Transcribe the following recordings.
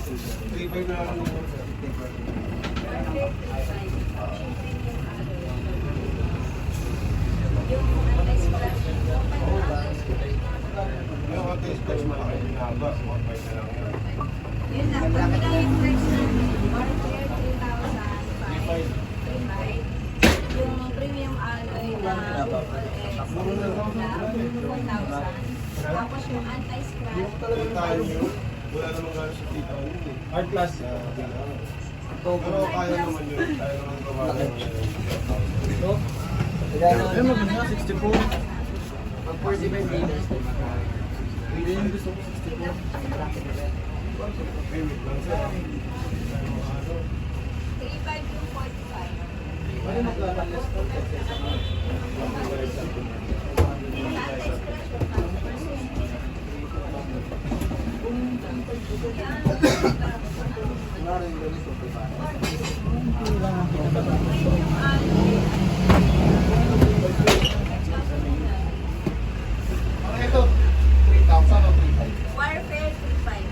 3.5 na lang naman, sir. Yung anti-scratch malaki yung haba, 1.5 na lang yun. Yun lang, pag lang yung price natin, Warfare 3,000, 3,500. Yung premium alloy na Triple X, 1,000. Tapos yung anti-scratch, Tayo yun, wala namang gano'n sa tita yun eh. Hard plus. Pero kaya naman yun, kaya naman gawa naman yun. Ito. Ayun, maganda, 64. Pag 45 liters. Pwede yung gusto ko 64. Payment lang sir. 3,500 yung 45. Ano maglalaglas to? Yung anti-scratch yung Wala rin ganito. premium alloy. Ito, 3,000 o 3,500? Warfare 3,500.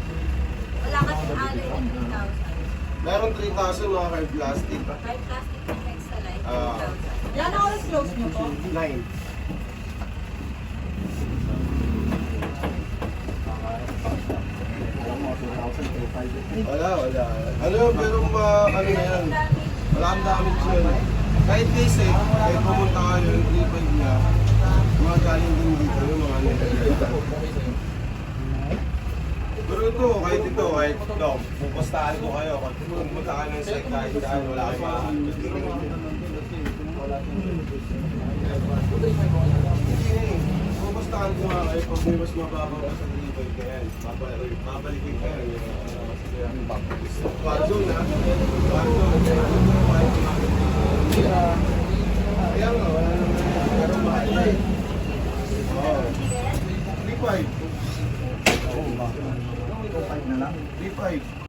Wala kasing alloy na 3,000. Meron 3,000 mga hard plastic. Hard plastic yung extra light, Ah. 3,000. Yan ang oras close nyo po? 9. Wala. Ano yun, pero ano na yan. Wala kang damage yun. Kahit kasi, kahit pumunta ka yun, 3.5 niya, mga galing din dito yung mga nilagay. Pero ito, kahit ito, pupustahan ko kayo. Kung pumunta ka ng site, kahit daan, wala kayo pupustahan ko nga kayo, pag may mas mababa pa sa 3.5 ka yan, babalikin ka yan. Warzone na. Warzone. Kaya nga, wala naman. Pero mahal na eh. Oo. 3.5. Oo ba? 2,500 na lang. 3.5.